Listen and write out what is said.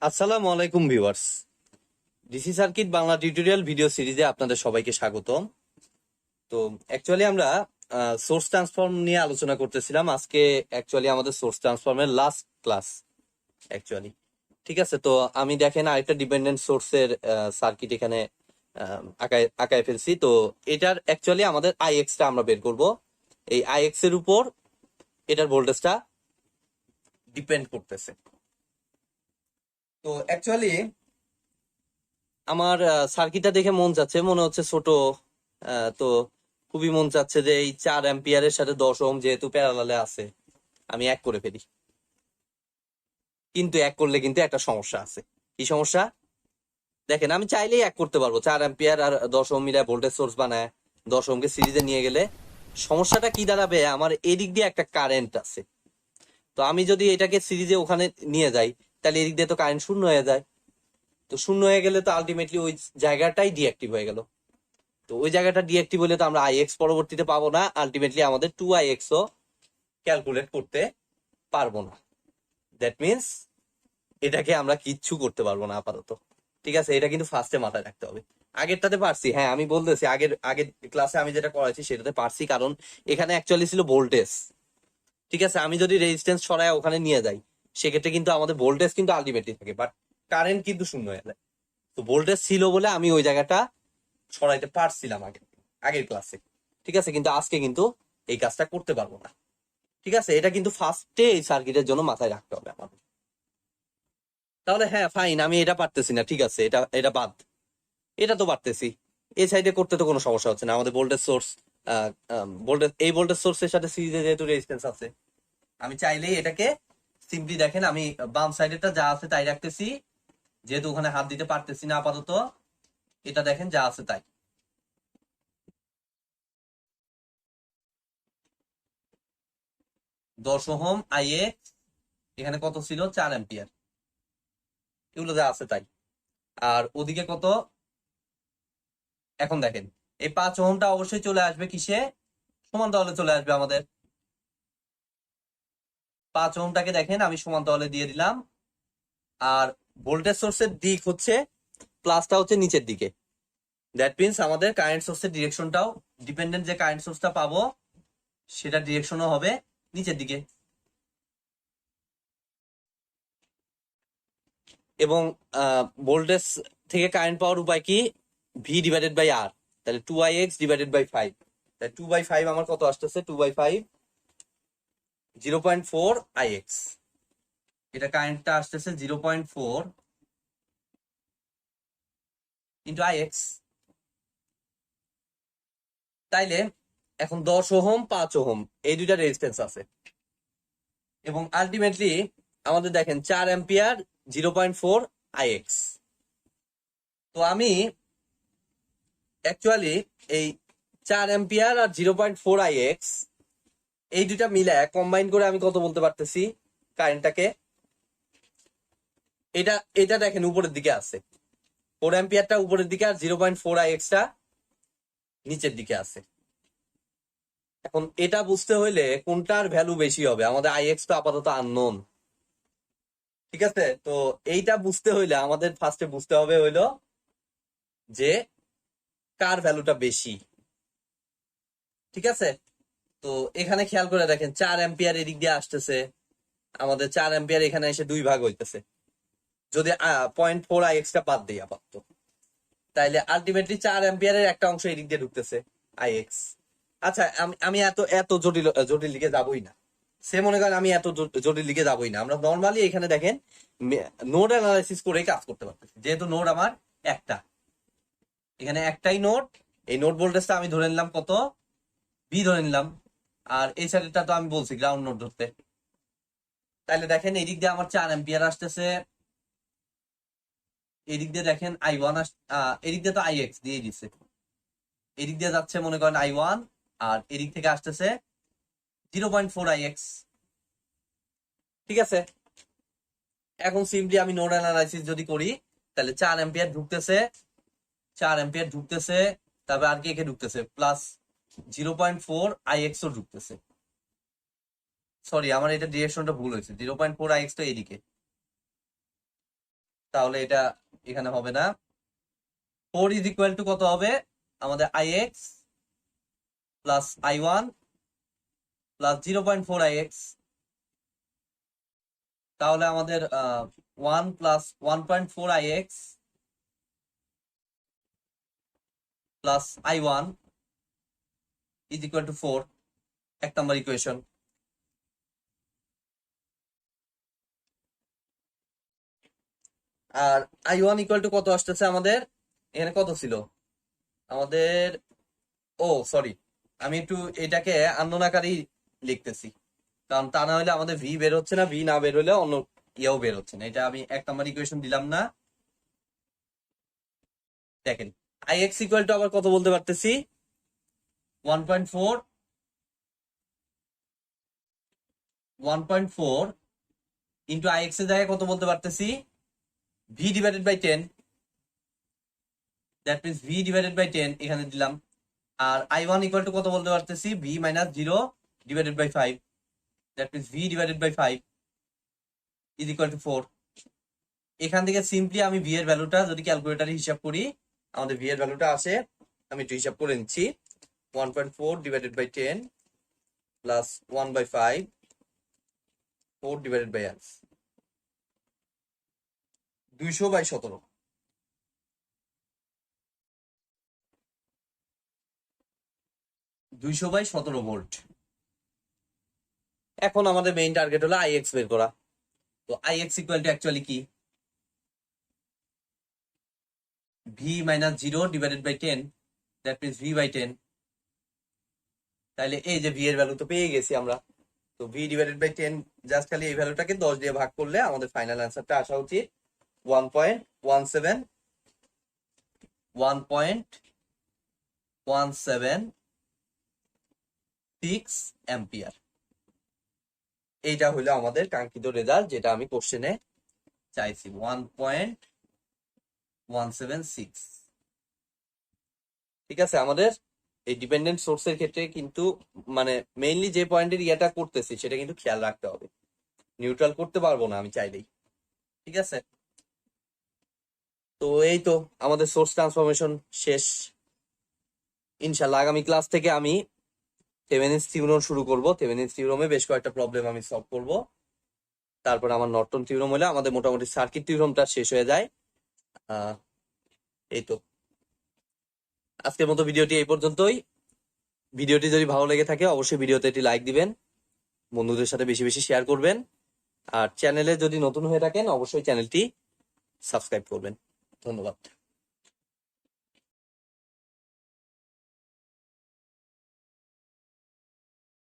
আসসালামু আলাইকুম viewers, DC circuit Bangla tutorial video সিরিজে আপনাদের সবাইকে স্বাগতম। তো অ্যাকচুয়ালি আমরা সোর্স ট্রান্সফর্ম নিয়ে আলোচনা করতেছিলাম। আজকে অ্যাকচুয়ালি আমাদের সোর্স ট্রান্সফর্মের লাস্ট ক্লাস অ্যাকচুয়ালি। ঠিক আছে, তো আমি দেখেন আরেকটা ডিপেন্ডেন্ট সোর্সের সার্কিট এখানে আঁকায় ফেলছি। তো এটার অ্যাকচুয়ালি আমাদের আইএক্সটা আমরা বের করব। এই আইএক্স এর উপর এটার ভোল্টেজটা ডিপেন্ড করতেছে। তো অ্যাকচুয়ালি আমার সার্কিটটা দেখে মনে হচ্ছে ছোট। তো খুবই মন চাচ্ছে যে এই 4 অ্যাম্পিয়ারের সাথে 10 ওহম যেহেতু প্যারালালে আছে, আমি এক করে ফেলি। কিন্তু এক করলে কিন্তু একটা সমস্যা আছে। কি সমস্যা? দেখেন, আমি চাইলেই এক করতে পারবো, 4 অ্যাম্পিয়ার আর 10 ওহম মিলায় ভোল্টেজ সোর্স বানায় 10 ওহমকে সিরিজে নিয়ে গেলে সমস্যাটা কি দাঁড়াবে? আমার এদিক দিয়ে একটা কারেন্ট আছে। তো আমি যদি এটাকে সিরিজে ওখানে নিয়ে যাই, তাহলে এদিক দিয়ে তো কারেন্ট শূন্য হয়ে যায়। তো শূন্য হয়ে গেলে তো আলটিমেটলি ওই জায়গাটাই ডিঅ্যাক্টিভ হয়ে গেল। তো ওই জায়গাটা ডিঅ্যাক্টিভ হলে তো আমরা আইএক্স পরবর্তীতে পাবো না, আলটিমেটলি আমাদের 2IX ও ক্যালকুলেট করতে পারবো না। দ্যাট মিনস এটাকে আমরা কিচ্ছু করতে পারবো না আপাতত। ঠিক আছে, এটা কিন্তু ফার্স্টে মাথায় রাখতে হবে। আগেরটাতে পারছি, হ্যাঁ আমি বলতেছি, আগের ক্লাসে আমি যেটা করাইছি সেটাতে পারছি, কারণ এখানে অ্যাকচুয়ালি ছিল ভোল্টেজ। ঠিক আছে, আমি যদি রেজিস্ট্যান্স সরায় ওখানে নিয়ে যাই, সেক্ষেত্রে কিন্তু আমাদের ভোল্টেজ কিন্তু আলটিমেটলি থাকে, বাট কারেন্ট কিন্তু শূন্য হয়ে যায়। তো ভোল্টেজ ছিল বলে আমি ওই জায়গাটা সরাইতে পারছিলাম আগের ক্লাসে। ঠিক আছে, কিন্তু আজকে কিন্তু এই কাজটা করতে পারবো না। ঠিক আছে, এটা কিন্তু ফার্স্টে এই সার্কিটের জন্য মাথায় রাখতে হবে আমাদের। তাহলে হ্যাঁ ফাইন, আমি এটা পারতেছি না, ঠিক আছে, এটা এটা বাদ। এটা তো পারতেছি, এই সাইডে করতে তো কোনো সমস্যা হচ্ছে না। আমাদের ভোল্টেজ সোর্স, এই ভোল্টেজ সোর্সের সাথে সিরিজে যেহেতু রেজিস্ট্যান্স আছে, আমি চাইলেই এটাকে সিম্পলি দেখেন, আমি বাম সাইডেরটা যা আছে তাই রাখতেছি, যেহেতু ওখানে হাত দিতে পারতেছি না আপাতত। এটা দেখেন যা আছে তাই। 10 ওহম আইএক্স, এখানে কত ছিল? 4 অ্যাম্পিয়ার। এগুলো যা আছে তাই। আর ওদিকে কত? এখন দেখেন, এই 5 ওহমটা অবশ্যই চলে আসবে কিসে? সমান্তরালে চলে আসবে আমাদের। 5 ওহমটাকে দেখেন আমি সমান্তরালে দিয়ে দিলাম। আর ভোল্টেজ সোর্সের দিক হচ্ছে, প্লাসটা হচ্ছে নিচের দিকে। দ্যাট মিনস আমাদের কারেন্ট সোর্সের ডিরেকশনটাও, ডিপেন্ডেন্ট যে কারেন্ট সোর্সটা পাবো সেটা ডিরেকশনও হবে নিচের দিকে। এবং ভোল্টেজ থেকে কারেন্ট পাওয়ার উপায় কি? V/R। তাহলে 2IX/5। তাহলে 2/5 আমার কত আসতেছে? 2/5 0.4IX। এটা কারেন্টটা আসতেছে 0.4 ইন্টু IX। তাইলে এখন 10 ওহম 5 ওহম এই দুইটা রেজিস্ট্যান্স আছে, এবং আলটিমেটলি আমাদের দেখেন 4 অ্যাম্পিয়ার 0.4IX। তো আমি অ্যাকচুয়ালি এই 4 অ্যাম্পিয়ার আর 0.4IX এই দুইটা মিলে কম্বাইন করে আমি কত বলতে পারতেছি কারেন্টটাকে? এটা এটা দেখেন উপরের দিকে আছে, 4 অ্যাম্পিয়ারটা উপরের দিকে আর 0.4IX-টা নিচের দিকে আছে। এখন এটা বুঝতে হইলে কোনটার ভ্যালু বেশি হবে? আমাদের আইএক্স তো আপাতত আননোন। ঠিক আছে, তো এইটা বুঝতে হইলে আমাদের ফার্স্টে বুঝতে হবে হইলো যে কার ভ্যালুটা বেশি। ঠিক আছে, তো এখানে খেয়াল করে দেখেন 4 অ্যাম্পিয়ার এদিক দিয়ে আসতেছে, আমাদের 4 অ্যাম্পিয়ার এখানে এসে 2 ভাগ হইতেছে। যদি 0.4IX-টা বাদ দিই আপাতত, তাইলে আলটিমেটলি 4 অ্যাম্পিয়ারের একটা অংশ এদিক দিয়ে ঢুকতেছে আইএক্স। আচ্ছা, আমি এত এত জটিল জটিল দিকে যাবই না। সে মনে করেন আমি এত জটিল দিকে যাবই না। আমরা নর্মালি এখানে দেখেন নোড অ্যানালাইসিস করে কাজ করতে পারতেছি, যেহেতু নোড আমার একটা, এখানে একটাই নোড। এই নোড ভোল্টেজটা আমি ধরে নিলাম কত? বি ধরে নিলাম। আর এই সাইডটা তো আমি বলছি গ্রাউন্ড নোড ধরতে। তাহলে দেখেন এদিক দিয়ে আমার 4 অ্যাম্পিয়ার আসতেছে, এদিক দিয়ে দেখেন I1 এদিক দিয়ে তো আইএক্স দিয়ে দিচ্ছে, এদিক দিয়ে যাচ্ছে মনে করেন I1, আর এদিক থেকে আসতেছে 0.4IX। ঠিক আছে, এখন সিম্পলি আমি নোড অ্যানালাইসিস যদি করি, তাহলে 4 অ্যাম্পিয়ার ঢুকতেছে, 4 অ্যাম্পিয়ার ঢুকতেছে, তারপর আর কি একে ঢুকতেছে প্লাস 0.4 IX ও ঢুকতেছে। সরি, আমার এটা ডিরেকশনটা ভুল হয়েছে, 0.4 IX তো এদিকে, তাহলে এটা এখানে হবে না। 4 ইজ ইকুয়াল টু কত হবে আমাদের, IX plus I1 plus 0.4 IX, তাহলে আমাদের 1 plus 1.4 IX plus I1 is equal to 4, 1 number equation. আর I1 ইকুয়াল টু কত আসতেছে আমাদের, এখানে কত ছিল আমাদের, ও সরি, আমি একটু এটাকে আননোন আকারেই লিখতেছি, কারণ তা না হলে আমাদের ভি বের হচ্ছে না, ভি না বের হলে অন্য ইয়েও বের হচ্ছে না। এটা আমি 1 নম্বর ইকুয়েশন দিলাম না। দেখেন IX ইকুয়াল টু আবার কত বলতে পারতেছি, 1.4 ইন্টু IX এর জায়গায় কত বলতে পারতেছি, V divided by 10, that means V divided by 10 এখানে দিলাম। আর I1 ইকুয়াল টু কত বলতে পারতেছি, V minus 0 divided by 5, that means V divided by 5 is equal to 4। এখান থেকে সিম্পলি আমি ভি এর ভ্যালুটা যদি ক্যালকুলেটারে হিসাব করি, আমাদের ভি এর ভ্যালুটা আসে, আমি একটু হিসাব করে নিচ্ছি, 1.4 divided by 10 plus 1/5, 4 divided by 200/17, 200/17 volt. এখন আমাদের মেইন টার্গেট হলো IX বের করা। তো IX ইকুয়াল টু অ্যাকচুয়ালি কি, V minus 0 divided by 10, that means V by 10। তাহলে এই যে ভি এর ভ্যালু তো পেয়ে গেছি আমরা, তো ভি ডিভাইডেড বাই 10, জাস্ট খালি এই ভ্যালুটাকে 10 দিয়ে ভাগ করলে আমাদের ফাইনাল অ্যান্সারটা আসা উচিত 1.176 অ্যাম্পিয়ার। এইটা হলো আমাদের কাঙ্ক্ষিত রেজাল্ট, যেটা আমি কোশ্চেনে চাইছি, 1.176। ঠিক আছে, আমাদের এই ডিপেন্ডেন্ট সোর্সের ক্ষেত্রে কিন্তু মানে মেইনলি যে পয়েন্টের ইয়েটা করতেছি সেটা কিন্তু খেয়াল রাখতে হবে, নিউট্রাল করতে পারবো না আমি চাইলেই। ঠিক আছে, তো এই তো আমাদের সোর্স ট্রান্সফরমেশন শেষ। ইনশাল্লাহ আগামী ক্লাস থেকে আমি থেভেনিনস থিওরেম শুরু করব। থেভেনিনস থিওরেমে বেশ কয়েকটা প্রবলেম আমি সলভ করব, তারপর আমার নর্টন থিওরেম হলে আমাদের মোটামুটি সার্কিট থিওরেমটা শেষ হয়ে যায়। এই তো আজকের মতো ভিডিওটি এই পর্যন্তই। ভিডিওটি যদি ভালো লেগে থাকে অবশ্যই ভিডিওতে একটি লাইক দিবেন, বন্ধুদের সাথে বেশি বেশি শেয়ার করবেন, আর চ্যানেলে যদি নতুন হয়ে থাকেন অবশ্যই চ্যানেলটি সাবস্ক্রাইব করবেন। ধন্যবাদ।